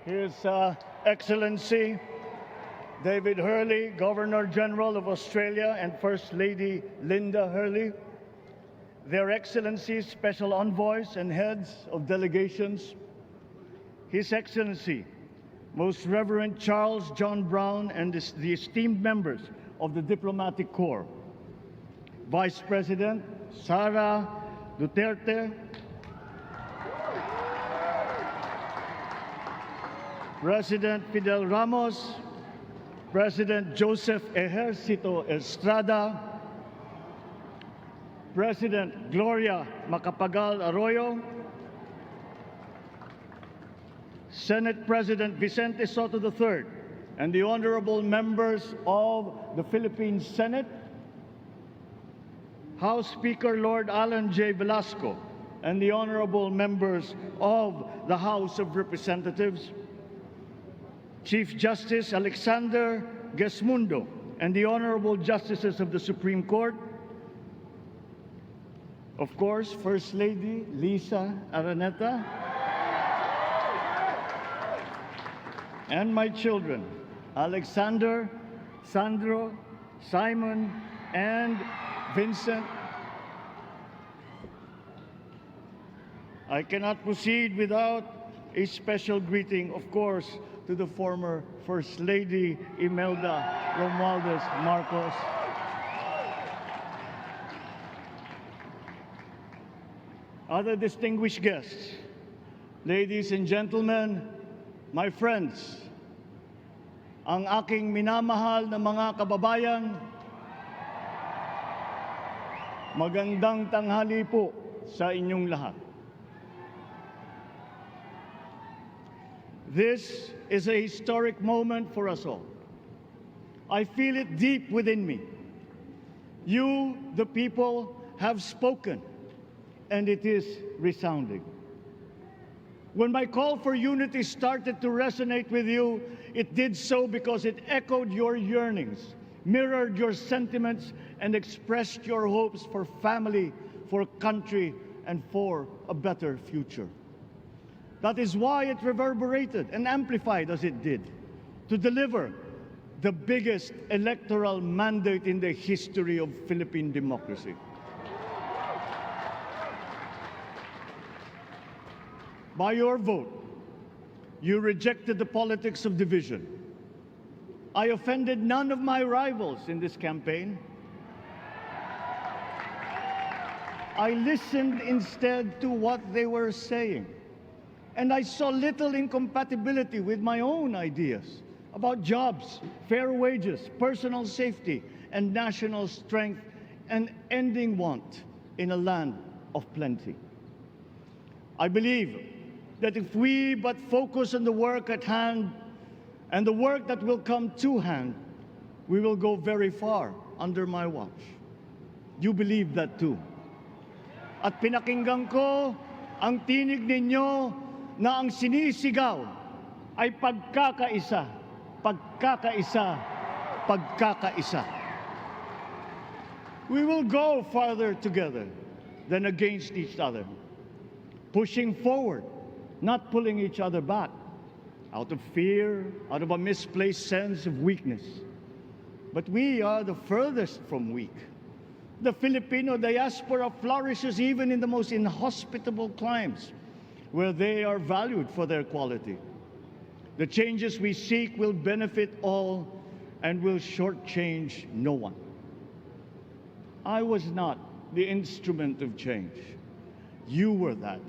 His Excellency David Hurley, Governor General of Australia, and First Lady Linda Hurley, Their Excellencies, Special Envoys, and Heads of Delegations, His Excellency, Most Reverend Charles John Brown, and the esteemed members of the Diplomatic Corps, Vice President Sara Duterte, President Fidel Ramos, President Joseph Ejercito Estrada, President Gloria Macapagal Arroyo, Senate President Vicente Soto III, and the honorable members of the Philippine Senate, House Speaker Lord Alan J. Velasco, and the honorable members of the House of Representatives, Chief Justice Alexander Gesmundo, and the honorable justices of the Supreme Court, of course, First Lady Lisa Araneta, and my children, Alexander, Sandro, Simon, and Vincent. I cannot proceed without a special greeting, of course, to the former First Lady Imelda Romualdez Marcos. Other distinguished guests, ladies and gentlemen, my friends, ang aking minamahal na mga kababayan, magandang tanghali po sa inyong lahat. This is a historic moment for us all. I feel it deep within me. You, the people, have spoken, and it is resounding. When my call for unity started to resonate with you, it did so because it echoed your yearnings, mirrored your sentiments, and expressed your hopes for family, for country, and for a better future. That is why it reverberated and amplified as it did, to deliver the biggest electoral mandate in the history of Philippine democracy. By your vote, you rejected the politics of division. I offended none of my rivals in this campaign. I listened instead to what they were saying. And I saw little incompatibility with my own ideas about jobs, fair wages, personal safety, and national strength, and ending want in a land of plenty. I believe that if we but focus on the work at hand and the work that will come to hand, we will go very far under my watch. You believe that too. At pinakinggan ko ang tinig ninyo na ang sinisigaw ay pagkakaisa, pagkakaisa, pagkakaisa. We will go farther together than against each other, pushing forward, not pulling each other back, out of fear, out of a misplaced sense of weakness. But we are the furthest from weak. The Filipino diaspora flourishes even in the most inhospitable climes, where they are valued for their quality. The changes we seek will benefit all and will shortchange no one. I was not the instrument of change. You were that.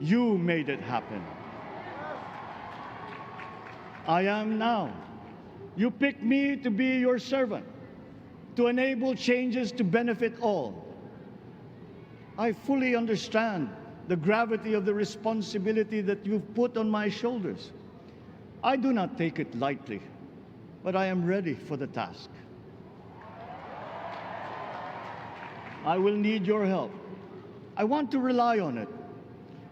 You made it happen. I am now. You picked me to be your servant, to enable changes to benefit all. I fully understand the gravity of the responsibility that you've put on my shoulders. I do not take it lightly, but I am ready for the task. I will need your help. I want to rely on it,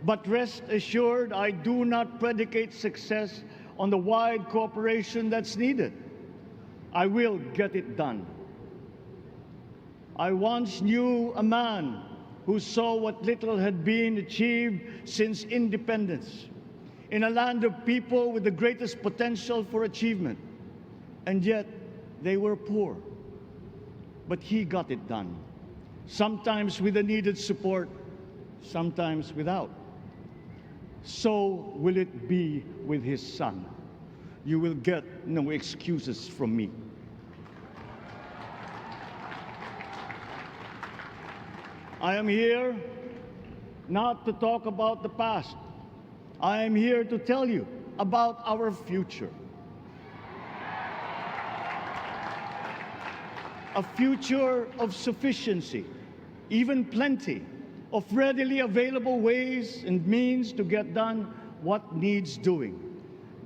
but rest assured I do not predicate success on the wide cooperation that's needed. I will get it done. I once knew a man who saw what little had been achieved since independence. in a land of people with the greatest potential for achievement, and yet they were poor. But he got it done, sometimes with the needed support, sometimes without. So will it be with his son. You will get no excuses from me. I am here not to talk about the past. I am here to tell you about our future. A future of sufficiency, even plenty, of readily available ways and means to get done what needs doing,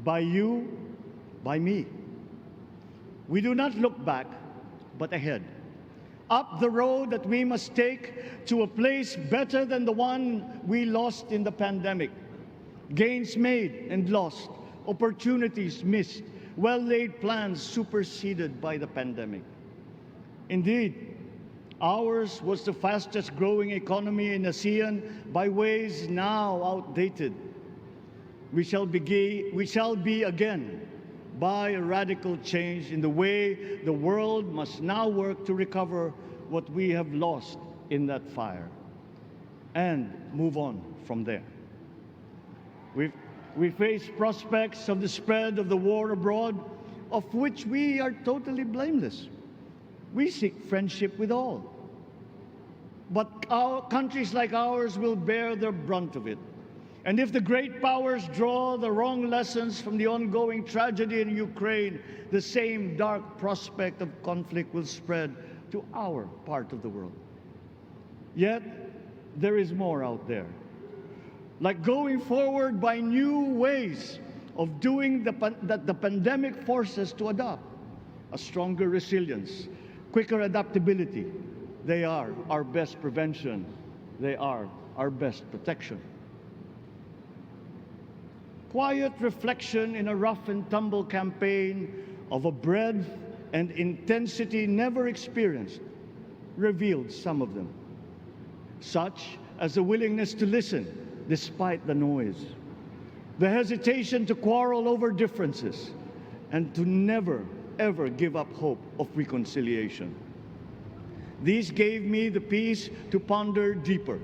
by you, by me. We do not look back, but ahead, up the road that we must take to a place better than the one we lost in the pandemic. Gains made and lost, opportunities missed, well-laid plans superseded by the pandemic. Indeed, ours was the fastest growing economy in ASEAN by ways now outdated. We shall be again by a radical change in the way the world must now work to recover what we have lost in that fire and move on from there. We face prospects of the spread of the war abroad, of which we are totally blameless. We seek friendship with all. But countries like ours will bear the brunt of it. And if the great powers draw the wrong lessons from the ongoing tragedy in Ukraine, the same dark prospect of conflict will spread to our part of the world. Yet, there is more out there. Like going forward by new ways of doing that the pandemic forces to adopt. A stronger resilience, quicker adaptability. They are our best prevention. They are our best protection. Quiet reflection in a rough and tumble campaign of a breadth and intensity never experienced revealed some of them, such as the willingness to listen despite the noise, the hesitation to quarrel over differences, and to never, ever give up hope of reconciliation. These gave me the peace to ponder deeper.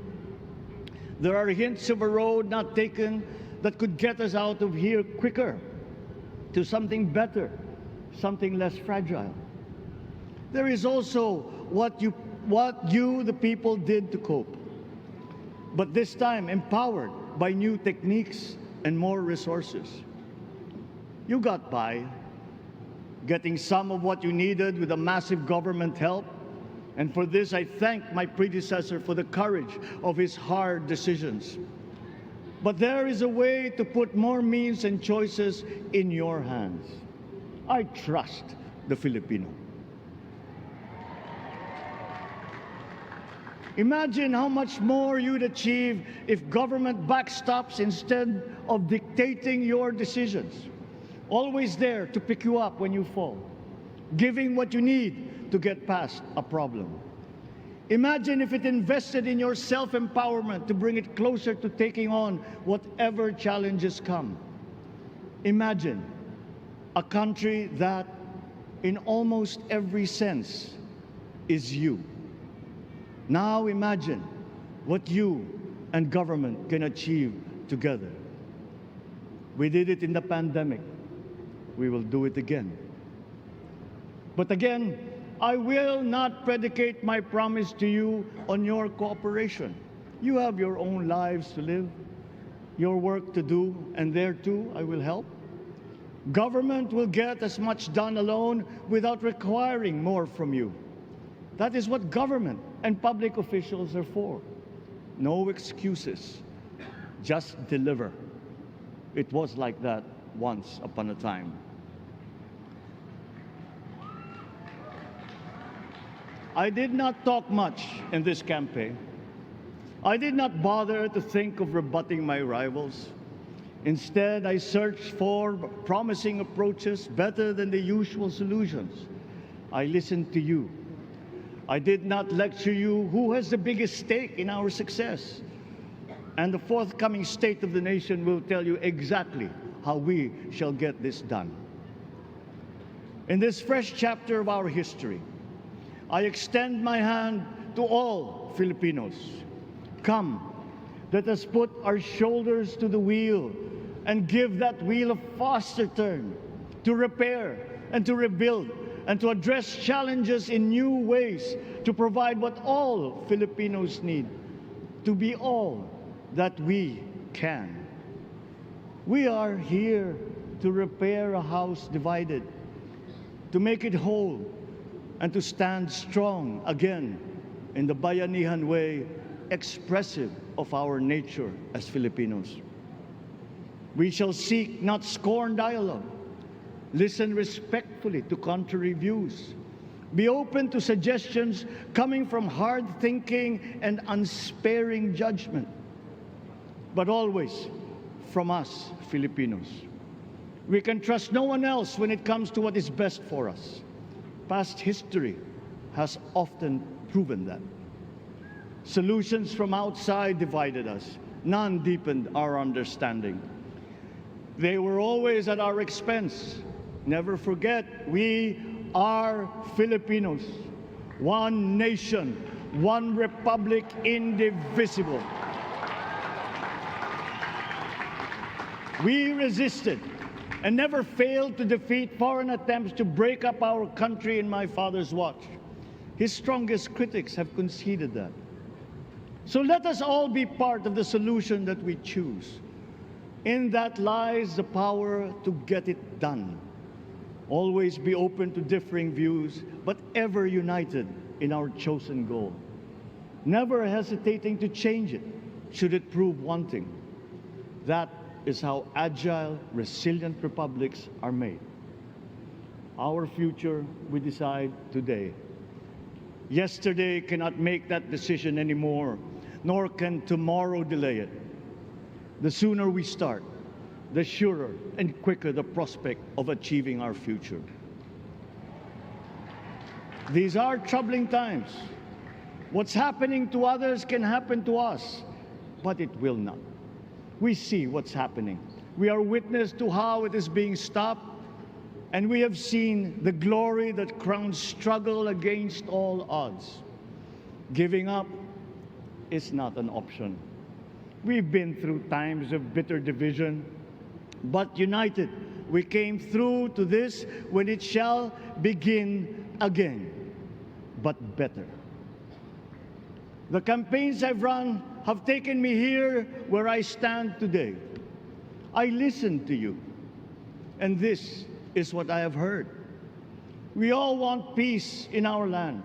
There are hints of a road not taken that could get us out of here quicker, to something better, something less fragile. There is also what you, the people, did to cope, but this time empowered by new techniques and more resources. You got by, getting some of what you needed with a massive government help, and for this I thank my predecessor for the courage of his hard decisions. But there is a way to put more means and choices in your hands. I trust the Filipino. Imagine how much more you'd achieve if government backstops instead of dictating your decisions. Always there to pick you up when you fall, giving what you need to get past a problem. Imagine if it invested in your self-empowerment to bring it closer to taking on whatever challenges come. Imagine a country that, in almost every sense, is you. Now imagine what you and government can achieve together. We did it in the pandemic. We will do it again. But again, I will not predicate my promise to you on your cooperation. You have your own lives to live, your work to do, and there too I will help. Government will get as much done alone without requiring more from you. That is what government and public officials are for. No excuses, just deliver. It was like that once upon a time. I did not talk much in this campaign. I did not bother to think of rebutting my rivals. Instead, I searched for promising approaches better than the usual solutions. I listened to you. I did not lecture you who has the biggest stake in our success. And the forthcoming State of the Nation will tell you exactly how we shall get this done. In this fresh chapter of our history, I extend my hand to all Filipinos. Come, let us put our shoulders to the wheel and give that wheel a faster turn to repair and to rebuild and to address challenges in new ways, to provide what all Filipinos need, to be all that we can. We are here to repair a house divided, to make it whole, and to stand strong again in the bayanihan way, expressive of our nature as Filipinos. We shall seek, not scorn, dialogue, listen respectfully to contrary views, be open to suggestions coming from hard thinking and unsparing judgment, but always from us, Filipinos. We can trust no one else when it comes to what is best for us. Past history has often proven that. Solutions from outside divided us. None deepened our understanding. They were always at our expense. Never forget, we are Filipinos. One nation, one republic, indivisible. We resisted and never failed to defeat foreign attempts to break up our country in my father's watch. His strongest critics have conceded that. So let us all be part of the solution that we choose. In that lies the power to get it done. Always be open to differing views, but ever united in our chosen goal. Never hesitating to change it, should it prove wanting. That is how agile, resilient republics are made. Our future we decide today. Yesterday cannot make that decision anymore, nor can tomorrow delay it. The sooner we start, the surer and quicker the prospect of achieving our future. These are troubling times. What's happening to others can happen to us, but it will not. We see what's happening. We are witness to how it is being stopped, and we have seen the glory that crowns struggle against all odds. Giving up is not an option. We've been through times of bitter division, but united, we came through to this when it shall begin again, but better. The campaigns I've run have taken me here where I stand today. I listened to you, and this is what I have heard. We all want peace in our land.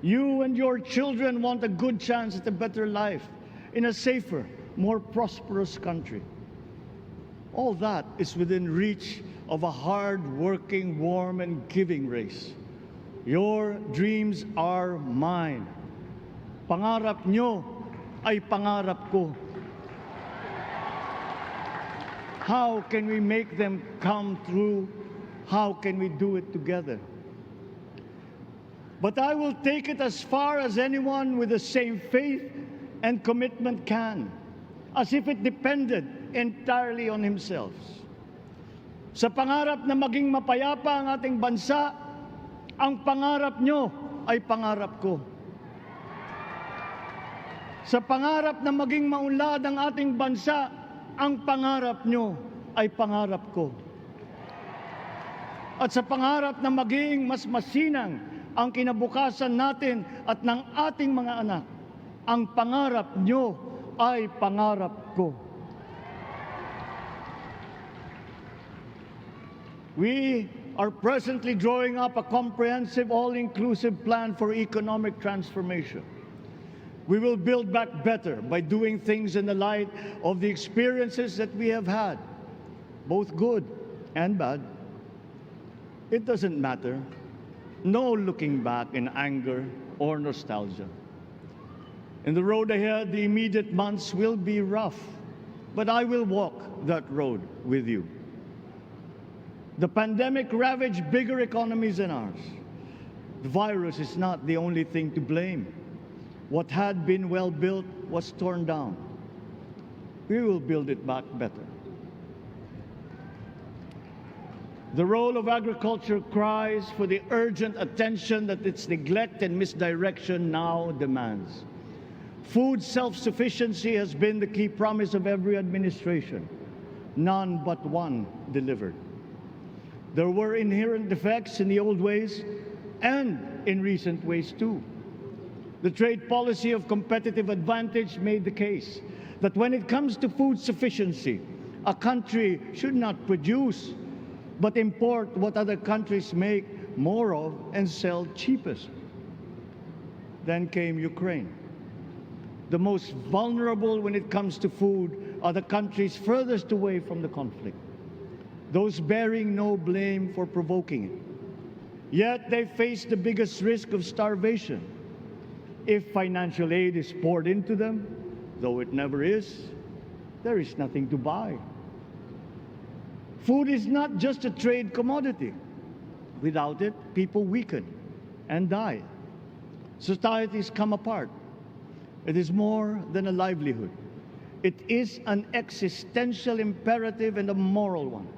You and your children want a good chance at a better life in a safer, more prosperous country. All that is within reach of a hard-working, warm, and giving race. Your dreams are mine. Pangarap nyo ay pangarap ko. How can we make them come true? How can we do it together? But I will take it as far as anyone with the same faith and commitment can, as if it depended entirely on himself. Sa pangarap na maging mapayapa ang ating bansa, ang pangarap nyo ay pangarap ko. Sa pangarap na maging maunlad ang ating bansa, ang pangarap nyo ay pangarap ko. At sa pangarap na maging mas masinang ang kinabukasan natin at ng ating mga anak, ang pangarap nyo ay pangarap ko. We are presently drawing up a comprehensive, all-inclusive plan for economic transformation. We will build back better by doing things in the light of the experiences that we have had, both good and bad. It doesn't matter. No looking back in anger or nostalgia. In the road ahead, the immediate months will be rough, but I will walk that road with you. The pandemic ravaged bigger economies than ours. The virus is not the only thing to blame. What had been well built was torn down. we will build it back better. The role of agriculture cries for the urgent attention that its neglect and misdirection now demands. Food self-sufficiency has been the key promise of every administration. None but one delivered. There were inherent defects in the old ways and in recent ways too. The trade policy of competitive advantage made the case that when it comes to food sufficiency, a country should not produce but import what other countries make more of and sell cheapest. Then came Ukraine. The most vulnerable when it comes to food are the countries furthest away from the conflict, those bearing no blame for provoking it. Yet they face the biggest risk of starvation. If financial aid is poured into them, though it never is, there is nothing to buy. Food is not just a trade commodity. Without it, people weaken and die. Societies come apart. It is more than a livelihood. It is an existential imperative and a moral one.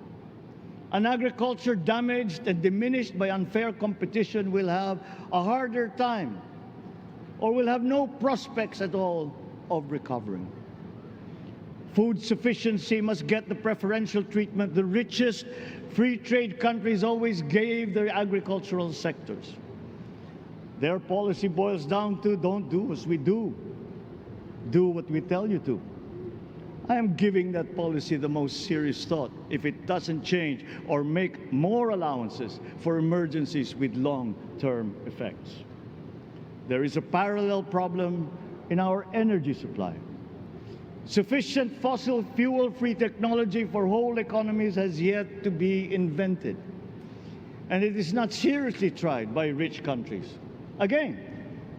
An agriculture damaged and diminished by unfair competition will have a harder time or will have no prospects at all of recovering. Food sufficiency must get the preferential treatment the richest free trade countries always gave their agricultural sectors. Their policy boils down to don't do as we do. Do what we tell you to. I am giving that policy the most serious thought if it doesn't change or make more allowances for emergencies with long-term effects. There is a parallel problem in our energy supply. Sufficient fossil fuel-free technology for whole economies has yet to be invented. And it is not seriously tried by rich countries. Again,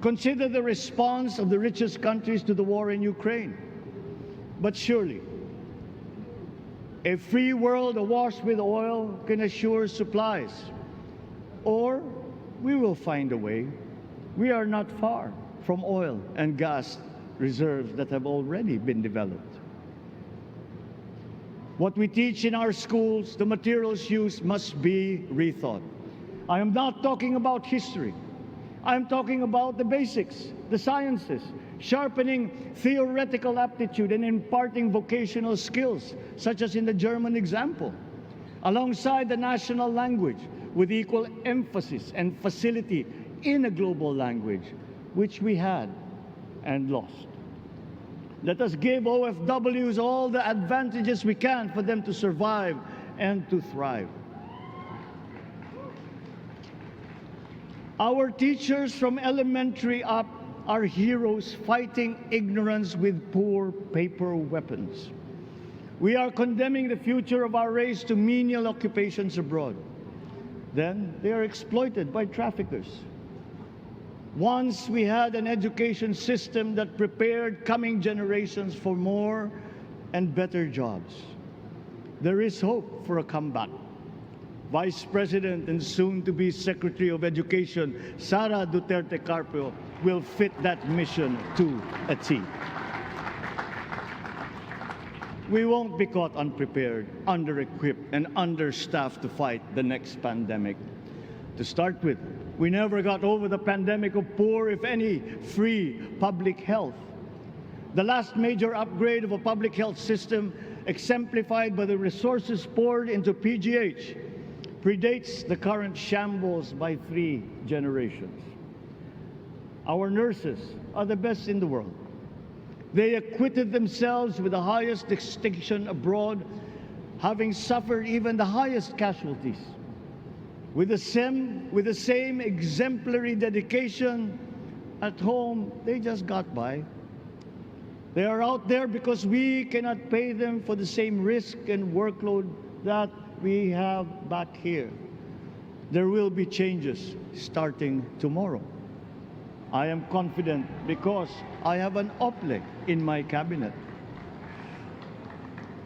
consider the response of the richest countries to the war in Ukraine. But surely, a free world awash with oil can assure supplies. Or we will find a way. We are not far from oil and gas reserves that have already been developed. What we teach in our schools, the materials used must be rethought. I am not talking about history. I am talking about the basics, the sciences, sharpening theoretical aptitude and imparting vocational skills, such as in the German example, alongside the national language with equal emphasis and facility in a global language, which we had and lost. Let us give OFWs all the advantages we can for them to survive and to thrive. Our teachers from elementary up are heroes fighting ignorance with poor paper weapons. We are condemning the future of our race to menial occupations abroad. Then they are exploited by traffickers. Once we had an education system that prepared coming generations for more and better jobs. There is hope for a comeback. Vice President and soon-to-be Secretary of Education, Sara Duterte Carpio, will fit that mission to a T. We won't be caught unprepared, under-equipped, and understaffed to fight the next pandemic. To start with, we never got over the pandemic of poor, if any, free public health. The last major upgrade of a public health system, exemplified by the resources poured into PGH, predates the current shambles by 3 generations. Our nurses are the best in the world. They acquitted themselves with the highest distinction abroad, having suffered even the highest casualties. With the same exemplary dedication at home, they just got by. They are out there because we cannot pay them for the same risk and workload that we have back here. There will be changes starting tomorrow. I am confident because I have an OPLEC in my cabinet.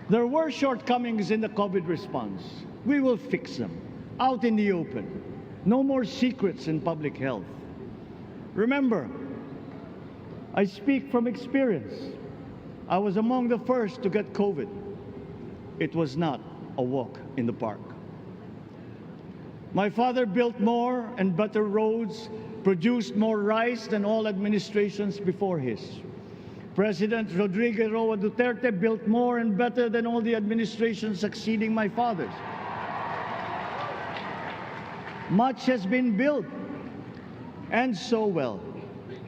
There were shortcomings in the COVID response. We will fix them. Out in the open. No more secrets in public health. Remember, I speak from experience. I was among the first to get COVID. It was not a walk in the park. My father built more and better roads, produced more rice than all administrations before his. President Rodrigo Roa Duterte built more and better than all the administrations succeeding my father's. Much has been built, and so well,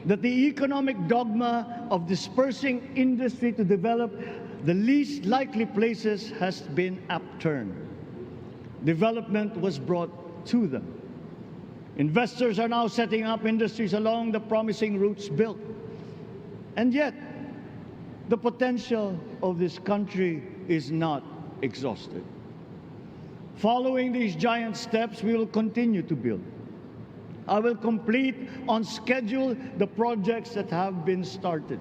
that the economic dogma of dispersing industry to develop the least likely places has been upturned. Development was brought to them. Investors are now setting up industries along the promising routes built. And yet, the potential of this country is not exhausted. Following these giant steps, we will continue to build. I will complete on schedule the projects that have been started.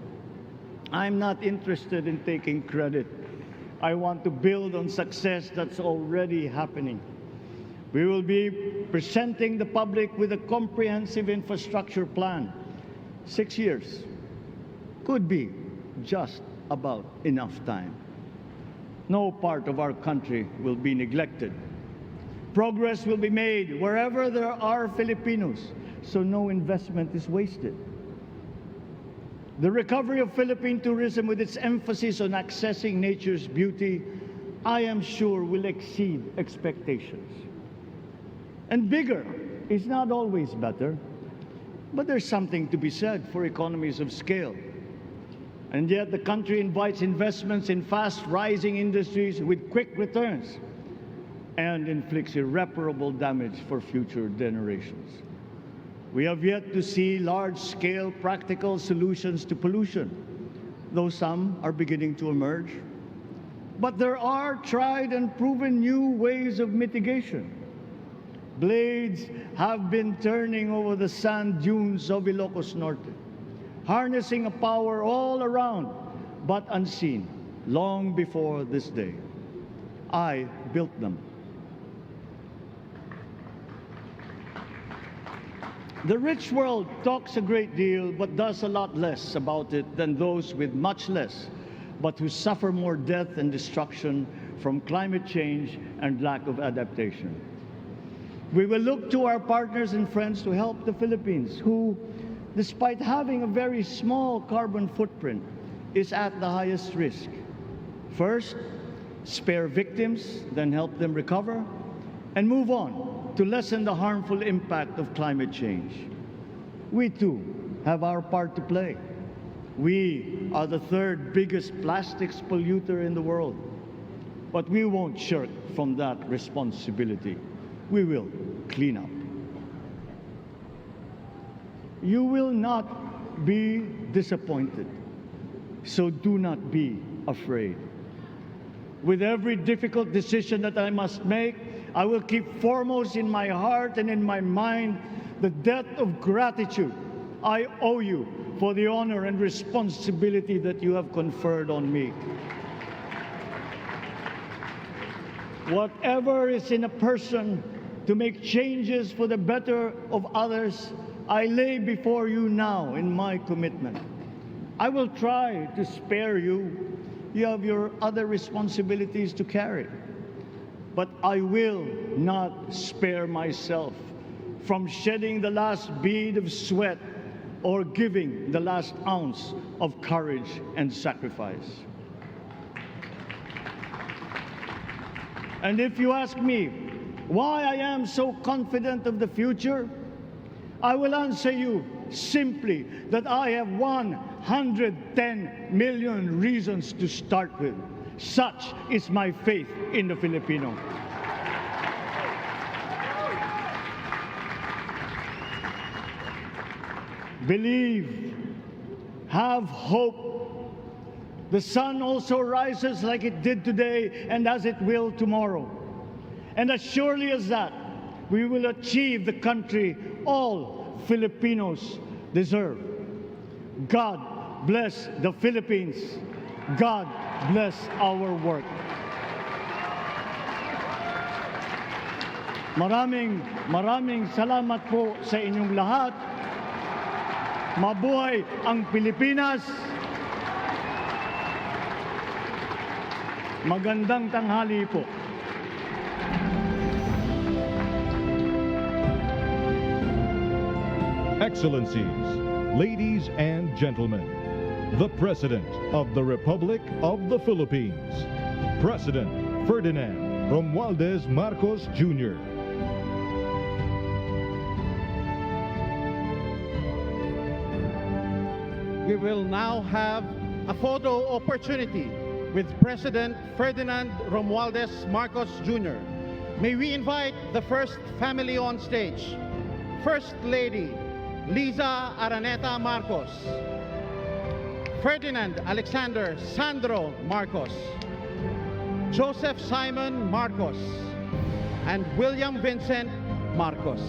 I'm not interested in taking credit. I want to build on success that's already happening. We will be presenting the public with a comprehensive infrastructure plan. 6 years could be just about enough time. No part of our country will be neglected. Progress will be made wherever there are Filipinos, so no investment is wasted. The recovery of Philippine tourism, with its emphasis on accessing nature's beauty, I am sure will exceed expectations. And bigger is not always better, but there's something to be said for economies of scale. And yet the country invites investments in fast-rising industries with quick returns and inflicts irreparable damage for future generations. We have yet to see large-scale practical solutions to pollution, though some are beginning to emerge. But there are tried and proven new ways of mitigation. Blades have been turning over the sand dunes of Ilocos Norte, harnessing a power all around but unseen long before this day. I built them. The rich world talks a great deal but does a lot less about it than those with much less, but who suffer more death and destruction from climate change and lack of adaptation. We will look to our partners and friends to help the Philippines, who, despite having a very small carbon footprint, is at the highest risk. First, spare victims, then help them recover, and move on to lessen the harmful impact of climate change. We too have our part to play. We are the third biggest plastics polluter in the world, but we won't shirk from that responsibility. We will clean up. You will not be disappointed, so do not be afraid. With every difficult decision that I must make, I will keep foremost in my heart and in my mind the debt of gratitude I owe you for the honor and responsibility that you have conferred on me. Whatever is in a person to make changes for the better of others, I lay before you now in my commitment. I will try to spare you. You have your other responsibilities to carry. But I will not spare myself from shedding the last bead of sweat or giving the last ounce of courage and sacrifice. And if you ask me why I am so confident of the future, I will answer you simply that I have 110 million reasons to start with. Such is my faith in the Filipino. Believe, have hope. The sun also rises like it did today and as it will tomorrow. And as surely as that, we will achieve the country all Filipinos deserve. God bless the Philippines. God bless our work. Maraming salamat po sa inyong lahat. Mabuhay ang Pilipinas. Magandang tanghali po. Excellencies, ladies and gentlemen, the President of the Republic of the Philippines, President Ferdinand Romualdez Marcos Jr. We will now have a photo opportunity with President Ferdinand Romualdez Marcos Jr. May we invite the first family on stage. First Lady Liza Araneta Marcos, Ferdinand Alexander Sandro Marcos, Joseph Simon Marcos, and William Vincent Marcos.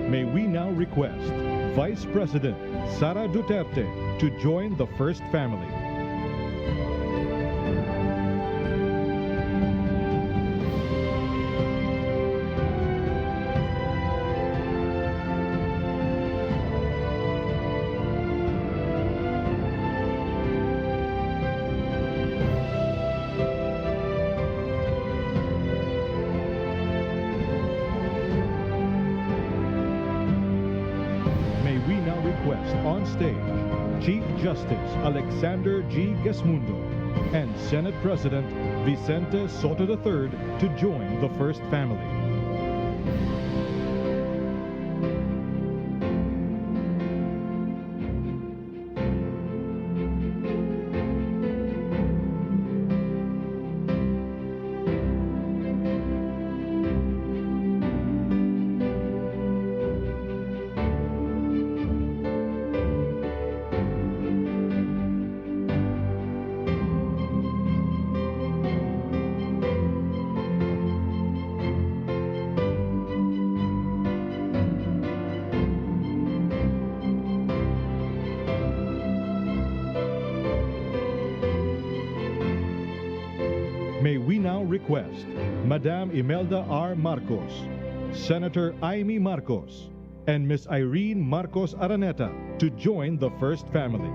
May we now request Vice President Sara Duterte to join the first family. May we now request on stage Chief Justice Alexander G. Gesmundo and Senate President Vicente Soto III to join the first family. May we now request Madam Imelda R. Marcos, Senator Amy Marcos, and Ms. Irene Marcos Araneta to join the first family.